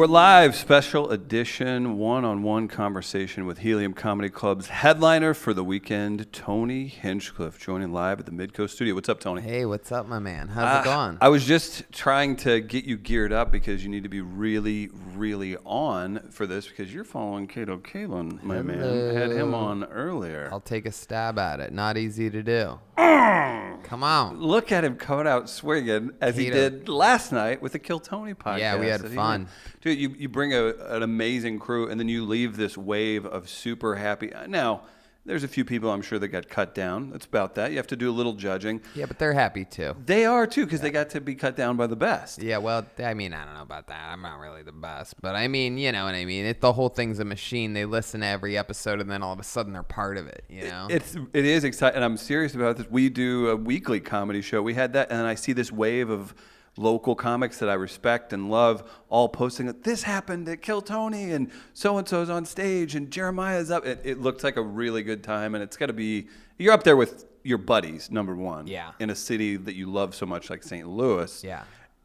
We're live, special edition, one-on-one conversation with Helium Comedy Club's headliner for the weekend, Tony Hinchcliffe, joining live at the Midcoast studio. What's up, Tony? Hey, what's up, my man? How's it going? I was just trying to get you geared up because you need to be really, really on for this because you're following Kato Kalin, my man. Had him on earlier. I'll take a stab at it. Not easy to do. Come on. Look at him coming out swinging as he did last night with the Kill Tony podcast. Yeah, we had fun. Dude, you bring an amazing crew, and then you leave this wave of super happy. Now, there's a few people I'm sure that got cut down. It's about that. You have to do a little judging. Yeah, but they're happy too. They are too, because they got to be cut down by the best. Yeah, well, I mean, I don't know about that. I'm not really the best. But I mean, you know what I mean? The whole thing's a machine. They listen to every episode, and then all of a sudden they're part of it, you know? It is exciting, and I'm serious about this. We do a weekly comedy show. We had that, and I see this wave of local comics that I respect and love all posting that this happened at Kill Tony and so-and-so's on stage and Jeremiah's up. It looked like a really good time, and it's got to be, you're up there with your buddies, number one. Yeah. In a city that you love so much like St. Louis. Yeah.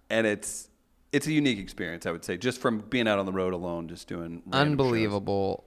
And it's a unique experience, I would say, just from being out on the road alone, just doing unbelievable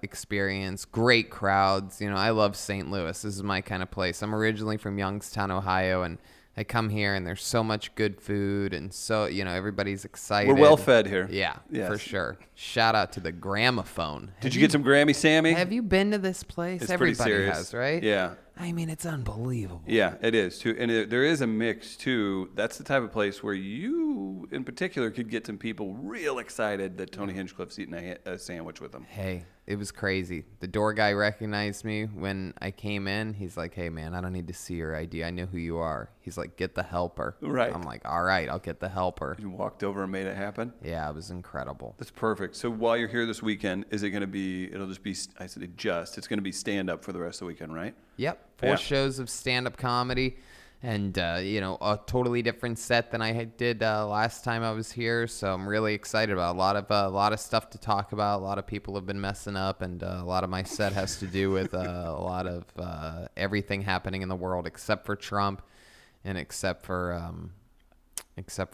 experience. Great crowds. You know, I love St. Louis. This is my kind of place. I'm originally from Youngstown, Ohio, and I come here and there's so much good food and so, you know, everybody's excited. We're well fed here. Yeah, yes. For sure. Shout out to the Gramophone. Did you get some Grammy Sammy? Have you been to this place? It's Everybody pretty serious. has, right? Yeah. I mean, it's unbelievable. Yeah, it is too. And there is a mix too. That's the type of place where you, in particular, could get some people real excited that Tony Hinchcliffe's eating a sandwich with them. Hey, it was crazy. The door guy recognized me when I came in. He's like, "Hey, man, I don't need to see your ID. I know who you are." He's like, "Get the helper." Right. I'm like, "All right, I'll get the helper." You walked over and made it happen? Yeah, it was incredible. That's perfect. So while you're here this weekend, is it going to be, it'll just be, I said it's going to be stand-up for the rest of the weekend, right? Yep. 4 shows of stand-up comedy and, you know, a totally different set than I did last time I was here. So I'm really excited about a lot of stuff to talk about. A lot of people have been messing up, and a lot of my set has to do with a lot of everything happening in the world except for Trump and except for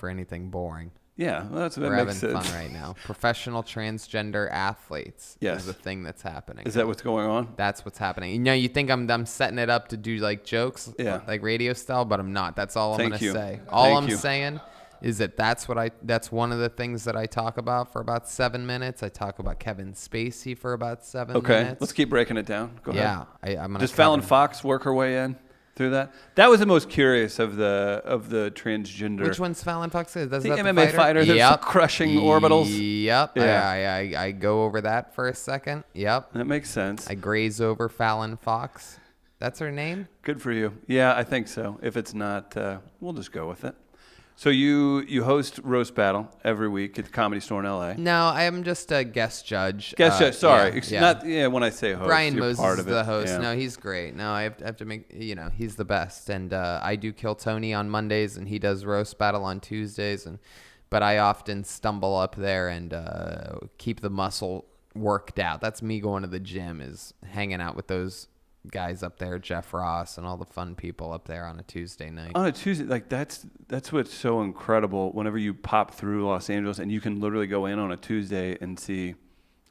anything boring. Yeah, well, that We're makes having sense. fun right now. Professional transgender athletes is the thing that's happening. Is that what's going on? That's what's happening. You know, you think I'm setting it up to do like jokes, like radio style, but I'm not. That's all I'm going to say. All I'm saying is that's one of the things that I talk about for about 7 minutes. I talk about Kevin Spacey for about 7 minutes. Okay, let's keep breaking it down. Go ahead. Yeah, I'm going to. Does Fallon Fox work her way in through that? That was the most curious of the transgender. Which one's Fallon Fox? That's the that MMA fighter that's crushing orbitals. Yep. Yeah. I go over that for a second. Yep. That makes sense. I graze over Fallon Fox. That's her name? Good for you. Yeah, I think so. If it's not, we'll just go with it. So you host Roast Battle every week at the Comedy Store in L.A. No, I am just a guest judge. Guest judge, sorry. Yeah. When I say host, Brian you're Moses part is of it. the host. Yeah. No, he's great. No, I have to make, you know, he's the best. And I do Kill Tony on Mondays, and he does Roast Battle on Tuesdays. But I often stumble up there and keep the muscle worked out. That's me going to the gym, is hanging out with those guys up there, Jeff Ross and all the fun people up there on a Tuesday night. On a Tuesday, like that's what's so incredible. Whenever you pop through Los Angeles and you can literally go in on a Tuesday and see,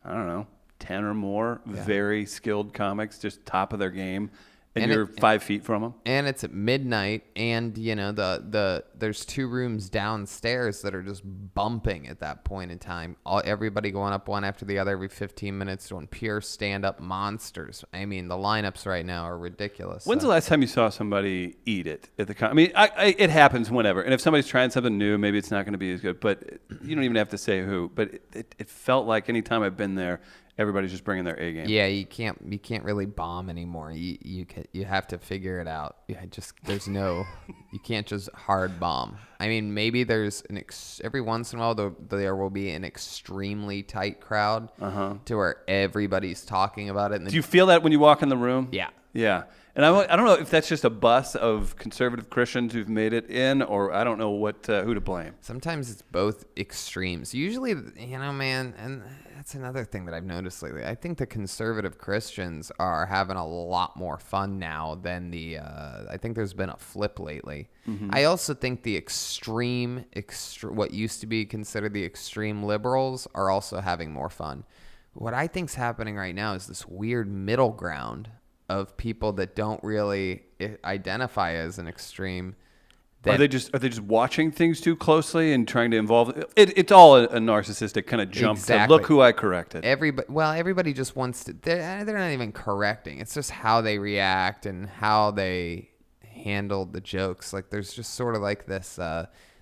I don't know, 10 or more very skilled comics, just top of their game, and you're 5 feet from them. And it's at midnight, and you know there's 2 rooms downstairs that are just bumping at that point in time. Everybody going up one after the other every 15 minutes, doing pure stand-up monsters. I mean, the lineups right now are ridiculous. When's the last time you saw somebody eat it at the? I mean, it happens whenever, and if somebody's trying something new, maybe it's not going to be as good. But you don't even have to say who. But it felt like any time I've been there, everybody's just bringing their A game. Yeah, you can't really bomb anymore. You have to figure it out. You can't just hard bomb. I mean, maybe there's every once in a while there will be an extremely tight crowd to where everybody's talking about it. Do you feel that when you walk in the room? Yeah. Yeah. And I don't know if that's just a bus of conservative Christians who've made it in, or I don't know who to blame. Sometimes it's both extremes. Usually, man, and that's another thing that I've noticed lately. I think the conservative Christians are having a lot more fun now than I think there's been a flip lately. Mm-hmm. I also think the what used to be considered the extreme liberals are also having more fun. What I think's happening right now is this weird middle ground of people that don't really identify as an extreme. Are they just watching things too closely and trying to involve it? It's all a narcissistic kind of jump to look who I corrected. Everybody just wants to. They're not even correcting. It's just how they react and how they handle the jokes. Like there's just sort of like this.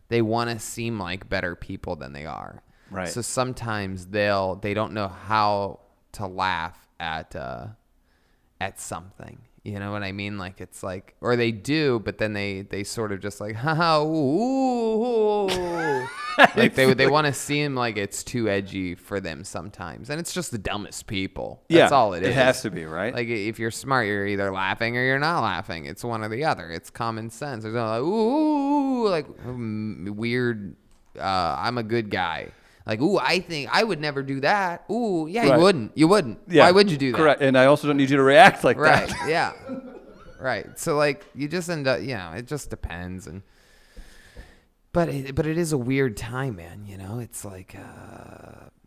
They want to seem like better people than they are. Right. So sometimes they don't know how to laugh at something. You know what I mean? Like it's like, or they do, but then they sort of just like, haha, ooh. Like they want to seem like it's too edgy for them sometimes, and it's just the dumbest people. That's all it is. It has to be, right? Like if you're smart, you're either laughing or you're not laughing. It's one or the other. It's common sense. There's no like ooh, like weird. I'm a good guy. Like, ooh, I think I would never do that. Ooh, yeah, right. You wouldn't. Yeah. Why would you do that? Correct. And I also don't need you to react like that. Right, yeah. Right. So, like, you just end up, it just depends. But it is a weird time, man, It's like,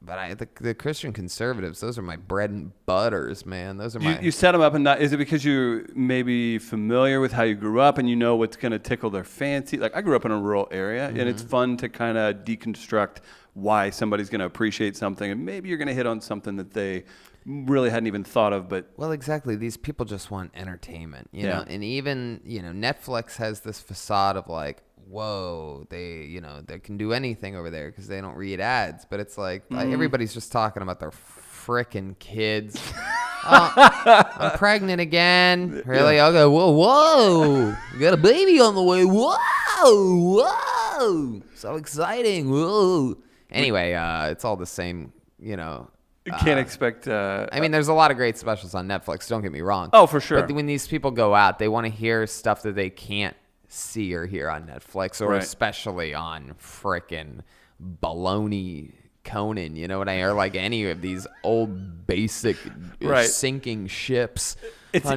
the Christian conservatives, those are my bread and butters, man. Those are You set them up, and is it because you're maybe familiar with how you grew up and you know what's going to tickle their fancy? Like, I grew up in a rural area, and it's fun to kind of deconstruct why somebody's going to appreciate something, and maybe you're going to hit on something that they really hadn't even thought of. But well, exactly. These people just want entertainment, you know. And even Netflix has this facade of like, whoa, they can do anything over there because they don't read ads. But it's like everybody's just talking about their frickin' kids. I'm pregnant again. Really? I'll go, whoa, you got a baby on the way. Whoa, so exciting. Whoa. Anyway, it's all the same, You can't expect... I mean, there's a lot of great specials on Netflix, don't get me wrong. Oh, for sure. But when these people go out, they want to hear stuff that they can't see or hear on Netflix, or especially on frickin' baloney Conan, or like any of these old basic sinking ships. Isn't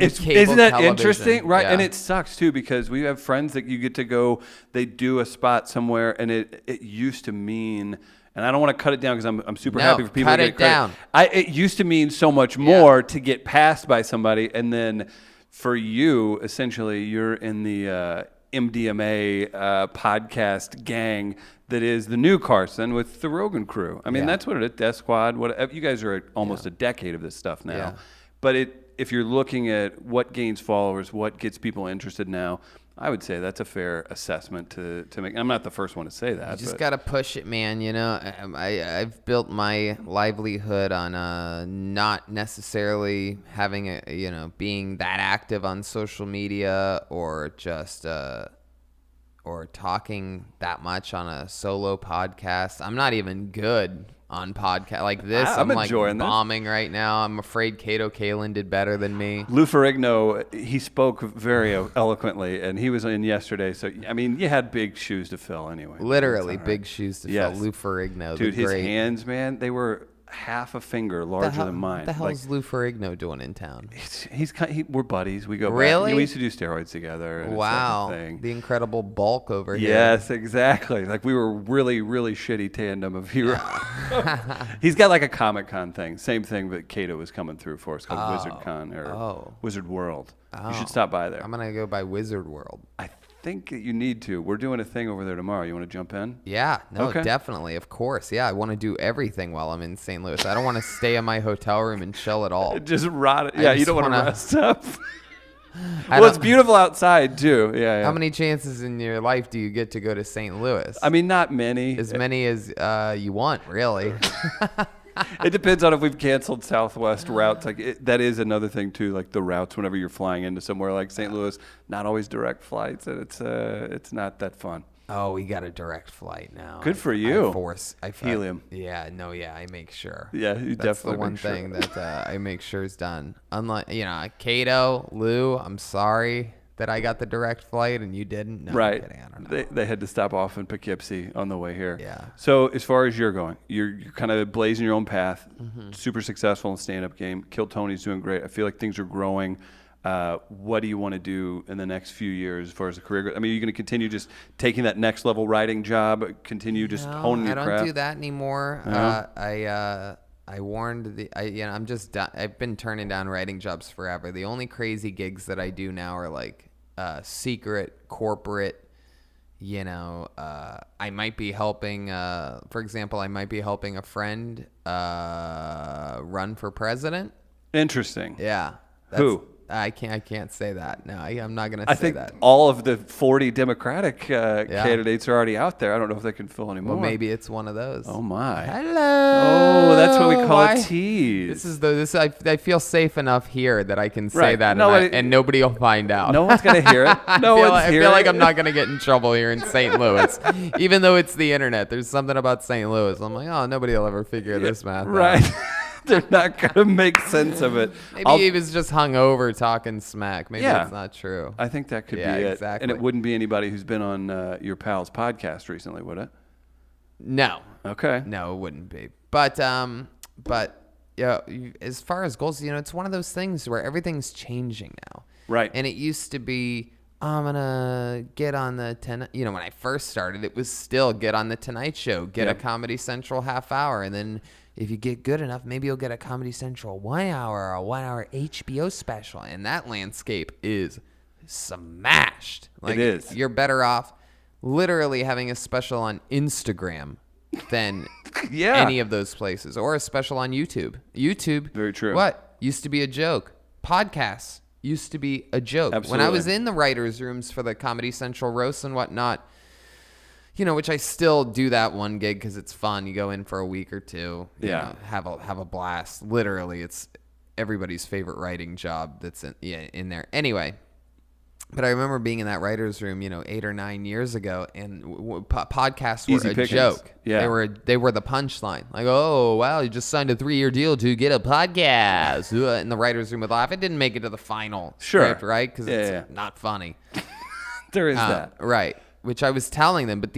that television. Interesting? Right. Yeah. And it sucks too, because we have friends that you get to go, they do a spot somewhere, and it used to mean, and I don't want to cut it down because I'm super happy for people to get credit. It used to mean so much more to get passed by somebody, and then for you, essentially, you're in the MDMA podcast gang that is the new Carson with the Rogan crew. I mean, that's what it is. Death Squad. Whatever. You guys are almost a decade of this stuff now. Yeah. But if you're looking at what gains followers, what gets people interested now, I would say that's a fair assessment to make. I'm not the first one to say that. You just got to push it, man. I've built my livelihood on not necessarily having being that active on social media, or just or talking that much on a solo podcast. I'm not even good on podcast like this. I'm like bombing right now. I'm afraid Cato Kalin did better than me. Lou Ferrigno, he spoke very eloquently, and he was in yesterday. So, I mean, you had big shoes to fill anyway. Literally big shoes to fill. Lou Ferrigno, dude, his hands, man, they were half a finger larger than mine. What the hell is Lou Ferrigno doing in town? We're buddies. We go really? Back. We used to do steroids together. And wow, thing. The incredible bulk over here. Yes, exactly. Like we were really, really shitty tandem of heroes. He's got like a Comic-Con thing. Same thing that Cato was coming through for. It's called WizardCon or Wizard World. You should stop by there. I'm gonna go by Wizard World. I think you need to. We're doing a thing over there tomorrow. You want to jump in? Yeah, no, definitely, of course. Yeah, I want to do everything while I'm in St. Louis. I don't want to stay in my hotel room and chill at all. Just rot. Yeah, you don't want to rest up. Well, it's beautiful outside too. Yeah. How many chances in your life do you get to go to St. Louis? I mean, not many. As many as you want, really. It depends on if we've canceled Southwest routes. Like that is another thing too. Like the routes, whenever you're flying into somewhere like St. Louis, not always direct flights, and it's not that fun. Oh, we got a direct flight now. Good for you. Helium. Yeah, no, yeah, I make sure. Yeah, you That's definitely the one make sure. thing that I make sure is done. Unlike, Cato, Lou, I'm sorry that I got the direct flight and you didn't. No, Right. I'm kidding. I don't know. They had to stop off in Poughkeepsie on the way here. Yeah. So as far as you're going, you're kind of blazing your own path, Mm-hmm. super successful in the stand-up game. Kill Tony's doing great. I feel like things are growing. What do you want to do in the next few years as far as the career goes? I mean, are you going to continue just taking that next level writing job, continue just honing your craft? I don't do that anymore. I warned I've been turning down writing jobs forever. The only crazy gigs that I do now are like secret corporate. I might be helping. For example, I might be helping a friend run for president. Interesting. Yeah. Who? I can't say that. No, I'm not gonna I say think that. all of the 40 Democratic candidates are already out there. I don't know if they can fill any more. Well, maybe it's one of those. Oh my. Hello. Oh, that's what we call a tease. I feel safe enough here that I can say that, and nobody will find out. No one's gonna hear it. I feel like I'm not gonna get in trouble here in St. Louis, even though it's the internet. There's something about St. Louis. I'm like, oh, nobody will ever figure this math out. Right. They're not going to make sense of it. Maybe he was just hungover talking smack. Maybe it's not true. I think that could be it. Exactly. And it wouldn't be anybody who's been on your pal's podcast recently, would it? No. Okay. No, it wouldn't be. But yeah, as far as goals, it's one of those things where everything's changing now. Right. And it used to be, I'm going to get on the when I first started, it was still get on the Tonight Show, get a Comedy Central half hour, and then if you get good enough, maybe you'll get a Comedy Central 1 hour or a 1 hour HBO special. And that landscape is smashed. It is. You're better off literally having a special on Instagram than any of those places, or a special on YouTube. YouTube. Very true. What? Used to be a joke. Podcasts used to be a joke. Absolutely. When I was in the writers' rooms for the Comedy Central roasts and whatnot, which I still do that one gig because it's fun. You go in for a week or two, have a blast. Literally, it's everybody's favorite writing job that's in there. Anyway, but I remember being in that writers' room, 8 or 9 years ago, and podcasts were a joke. Yeah, they were the punchline. Like, oh wow, you just signed a 3-year deal to get a podcast. And the writers' room would laugh. It didn't make it to the final script, right? Because it's not funny. There is that, right? Which I was telling them, but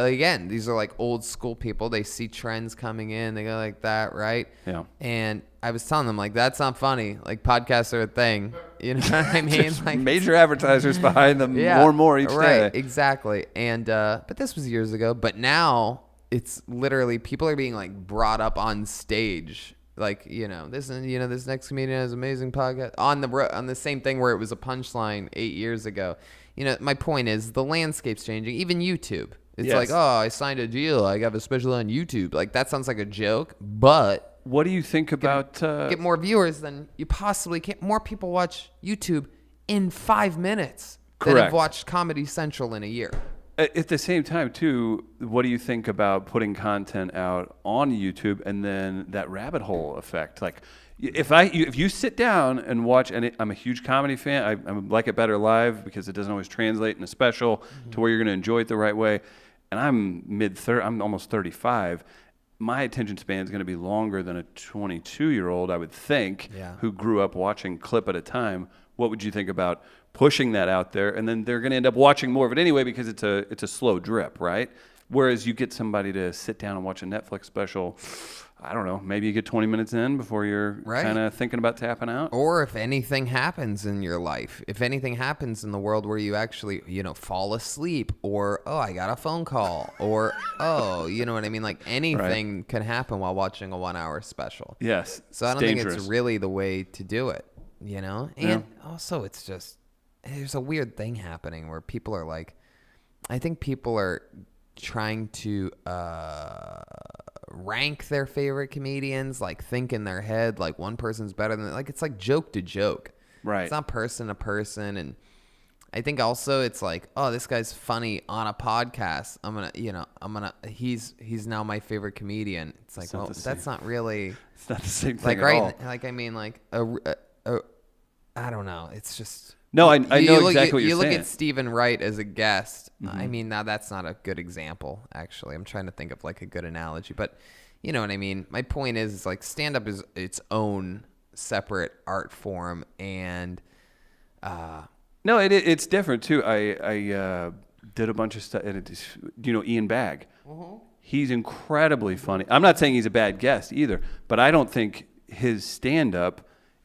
again, these are like old school people. They see trends coming in, they go like that, right? Yeah. And I was telling them, like, that's not funny. Like, podcasts are a thing. You know what I mean? Like, major advertisers behind them more and more each day. Right, exactly. And but this was years ago. But now it's literally people are being like brought up on stage. Like, this next comedian has an amazing podcast on the same thing where it was a punchline 8 years ago. My point is the landscape's changing. Even YouTube. It's like, oh, I signed a deal. I got a special on YouTube. Like, that sounds like a joke, but what do you think about get more viewers than you possibly can? More people watch YouTube in 5 minutes than have watched Comedy Central in a year. At the same time, too, what do you think about putting content out on YouTube and then that rabbit hole effect? Like, if you sit down and watch, and I'm a huge comedy fan, I like it better live because it doesn't always translate in a special to where you're going to enjoy it the right way. And I'm almost 35. My attention span is going to be longer than a 22-year-old, I would think, who grew up watching clip at a time. What would you think about pushing that out there? And then they're going to end up watching more of it anyway because it's a slow drip, right? Whereas you get somebody to sit down and watch a Netflix special, I don't know, maybe you get 20 minutes in before you're kind of thinking about tapping out. Or if anything happens in your life, if anything happens in the world where you actually, fall asleep, or, oh, I got a phone call, or, oh, you know what I mean? Like anything can happen while watching a 1 hour special. Yes. So I don't think it's really the way to do it, And also it's just, there's a weird thing happening where people are like, I think people are trying to rank their favorite comedians, like think in their head like one person's better than, like, it's like joke to joke, right? It's not person to person. And I think also it's like, oh, this guy's funny on a podcast, he's now my favorite comedian. It's like, well, that's not really, it's not the same thing like, at all. Like, I mean, like I don't know, it's just No, I know exactly what you're you saying. look at Stephen Wright as a guest. I mean, now that's not a good example, actually. I'm trying to think of like a good analogy, but you know what I mean? My point is like stand-up is its own separate art form, and No, it's different too. I did a bunch of stuff, and Ian Bagg. He's incredibly funny. I'm not saying he's a bad guest either, but I don't think his stand-up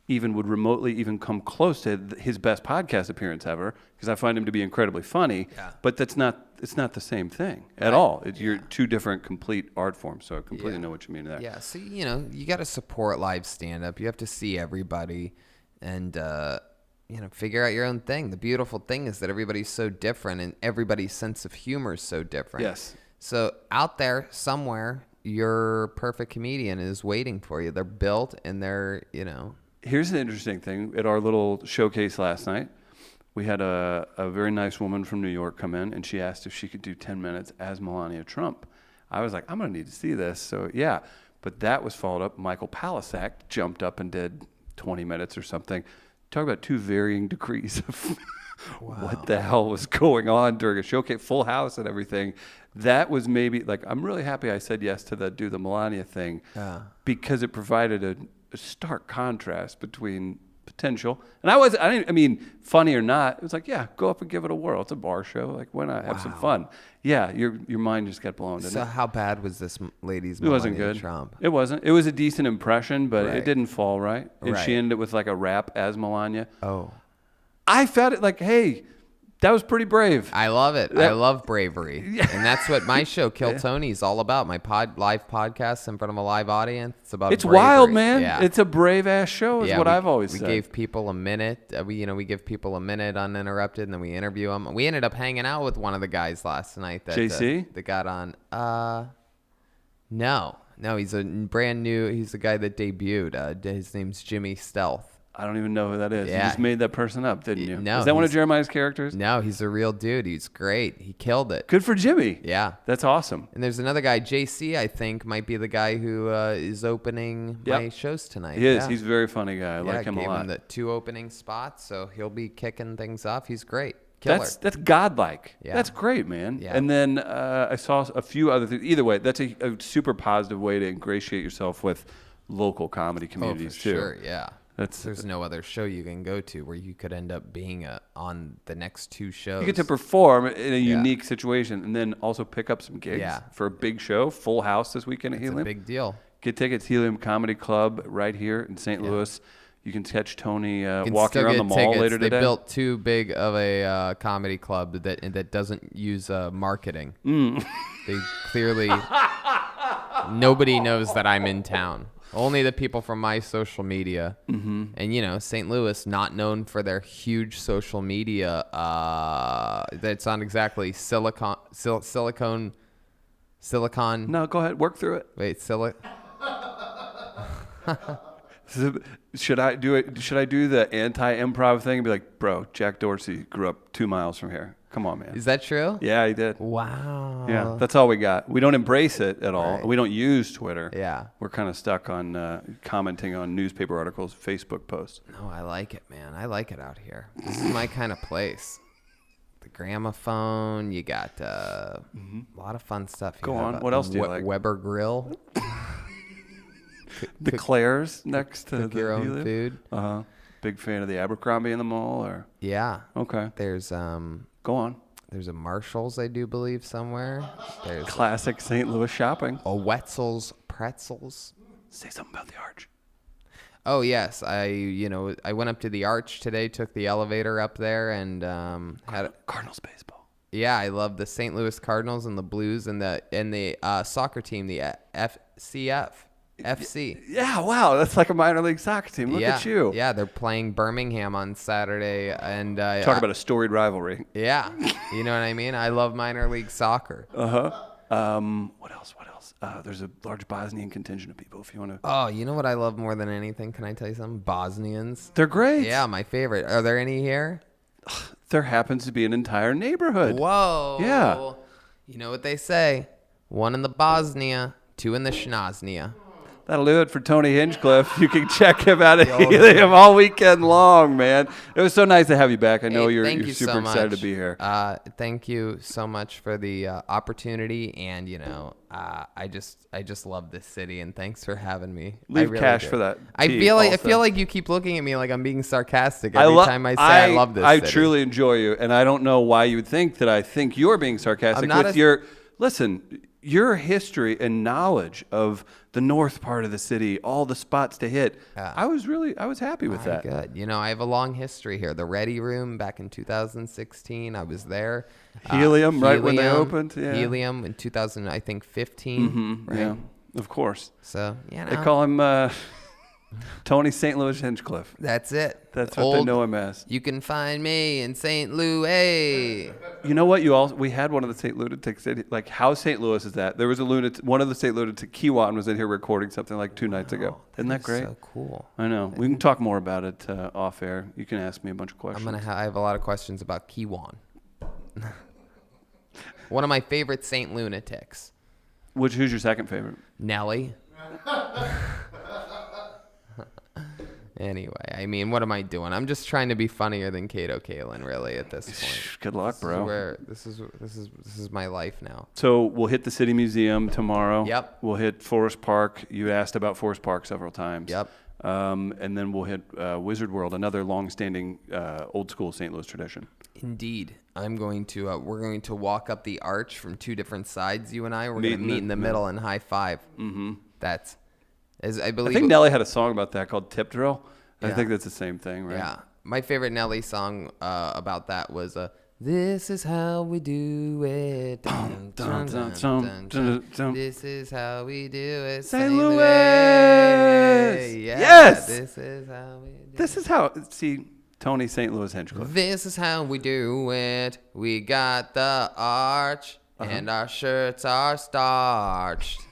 even would remotely even come close to his best podcast appearance ever, because I find him to be incredibly funny. Yeah. But it's not the same thing at all. You're two different complete art forms, so I completely know what you mean there. yeah, so you got to support live stand-up. You have to see everybody, and figure out your own thing. The beautiful thing is that everybody's so different, and everybody's sense of humor is so different. Yes. So out there somewhere, your perfect comedian is waiting for you. They're built, and they're Here's the interesting thing. At our little showcase last night, we had a very nice woman from New York come in, and she asked if she could do 10 minutes as Melania Trump. I was like, I'm going to need to see this. So, yeah. But that was followed up. Michael Palisak jumped up and did 20 minutes or something. Talk about two varying degrees of what the hell was going on during a showcase, full house and everything. That was maybe, like, I'm really happy I said yes to the Melania thing because it provided a stark contrast between potential, and I mean, funny or not, it was like, yeah, go up and give it a whirl. It's a bar show, like, why not have some fun? Yeah, your mind just got blown. So how bad was this lady's? It wasn't good. Trump? It wasn't. It was a decent impression, but Right. it didn't fall right. And Right. she ended with like a rap as Melania. Oh, I felt it like, hey, that was pretty brave. I love it. I love bravery, and that's what my show, Kill Tony, is all about. My live podcast in front of a live audience. It's about It's bravery. wild, man. Yeah. It's a brave ass show. Is what I've always said. We gave people a minute. We give people a minute uninterrupted, and then we interview them. We ended up hanging out with one of the guys last night. That JC? That got on. No, he's a brand new. He's the guy that debuted. His name's Jimmy Stealth. I don't even know who that is. Yeah. You just made that person up, didn't you? No, Is that one of he's- Jeremiah's characters? No, he's a real dude. He's great. He killed it. Good for Jimmy. Yeah. That's awesome. And there's another guy, JC, I think, might be the guy who is opening my shows tonight. He is. Yeah. He's a very funny guy. I like him a gave lot. him the 2 opening spots, so he'll be kicking things off. He's great. Killer. That's godlike. Yeah. That's great, man. Yeah. And then I saw a few other things. Either way, that's a super positive way to ingratiate yourself with local comedy communities for too. sure, yeah. That's There's no other show you can go to where you could end up being on the next 2 shows. you get to perform in a unique situation, and then also pick up some gigs Yeah. for a big show, full house this weekend at It's a Helium. big deal. Get tickets, Helium Comedy Club right here in St. Louis. You can catch Tony You can walking still around the get mall tickets. later They today. built too big of a comedy club that doesn't use marketing. They clearly nobody knows that I'm in town. Only the people from my social media. Mm-hmm. And St. Louis, not known for their huge social media. That's not exactly silicon. No, go ahead, work through it. Wait, Should I do it? Should I do the anti-improv thing and be like, bro, Jack Dorsey grew up 2 miles from here. Come on, man. Is that true? Yeah, he did. Wow. Yeah, that's all we got. We don't embrace it at all. Right. We don't use Twitter. Yeah. We're kind of stuck on commenting on newspaper articles, Facebook posts. No, I like it, man. I like it out here. This is my kind of place. The gramophone. You got a lot of fun stuff. You Go have on. a What else do you like? Weber Grill. The Claire's next to Cook the your own Helium? food. Uh-huh. Big fan of the Abercrombie in the mall, or Yeah. okay. There's Go on. There's a Marshall's, I do believe, somewhere. There's Classic St. Louis shopping. a Wetzel's Pretzels. Say something about the Arch. Oh yes, I went up to the Arch today, took the elevator up there, and had Cardinals baseball. yeah, I love the St. Louis Cardinals and the Blues and the soccer team, the FC. Yeah, wow, that's like a minor league soccer team. Look at you. Yeah, they're playing Birmingham on Saturday, and Talk about a storied rivalry. yeah, you know what I mean. I love minor league soccer. What else? There's a large Bosnian contingent of people. If you want to, Oh, you know what I love more than anything? Can I tell you something? Bosnians. they're great. Yeah, my favorite. Are there any here? There happens to be an entire neighborhood. Whoa. Yeah. You know what they say? 1 in the Bosnia, 2 in the Schnoznia. That'll do it for Tony Hinchcliffe. You can check him out at Helium all weekend long, man. It was so nice to have you back. I know you're super excited to be here. Thank you so much for the opportunity, and I just love this city, and thanks for having me. Leave cash for that. I feel like you keep looking at me like I'm being sarcastic every time I say I love this city. I truly enjoy you, and I don't know why you would think that I think you're being sarcastic with your history and knowledge of the north part of the city, all the spots to hit. I was happy with that. Good. I have a long history here. The Ready Room back in 2016, I was there. Helium, right when they opened. Yeah. Helium in 2015. Mm-hmm. Right? Yeah, of course. So they call him Tony St. Louis Hinchcliffe. That's it. That's what they know him as. You can find me in St. Louis. You know what? We had one of the St. Lunatics. Like, how St. Louis is that? There was one of the St. Lunatic, Kiwan, was in here recording something like 2 nights ago. Isn't that great? So cool. I know. We can talk more about it off air. You can ask me a bunch of questions. I have a lot of questions about Kiwan. One of my favorite St. Lunatics. Who's your second favorite? Nelly. Anyway, I mean, what am I doing? I'm just trying to be funnier than Kato Kalin, really, at this point. Good luck, bro. This is my life now. So we'll hit the City Museum tomorrow. Yep. We'll hit Forest Park. You asked about Forest Park several times. Yep. And then we'll hit Wizard World, another long-standing, old-school St. Louis tradition. Indeed, we're going to walk up the arch from 2 different sides. You and I, we're going to meet in the middle and high five. Mm-hmm. I think Nelly had a song about that called Tip Drill. Yeah. I think that's the same thing, right? Yeah. My favorite Nelly song about that was "This is how we do it." This is how we do it, St. Louis. Yeah, Yes. This is how we do it. This is how. See, Tony St. Louis Hinchcliffe. This is how we do it. We got the arch, and our shirts are starched.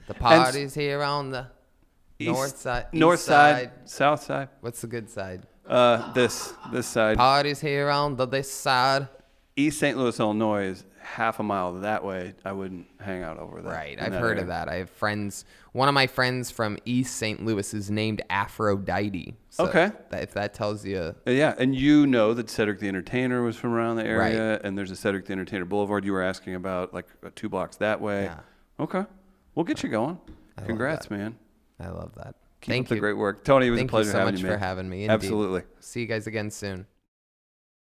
The party's here on the north side, south side. What's the good side? This side. Party's here on this side. East St. Louis, Illinois is half a mile that way. I wouldn't hang out over there. Right, I've heard of that. I have friends. One of my friends from East St. Louis is named Aphrodite. So okay. If that tells you. Yeah, and you know that Cedric the Entertainer was from around the area, right. And there's a Cedric the Entertainer Boulevard you were asking about, like 2 blocks that way. Yeah. Okay. We'll get you going. Congrats, man. I love that. Keep up the great work. Tony, it was a pleasure having you, man. Thank you so much for having me. Indeed. Absolutely. See you guys again soon.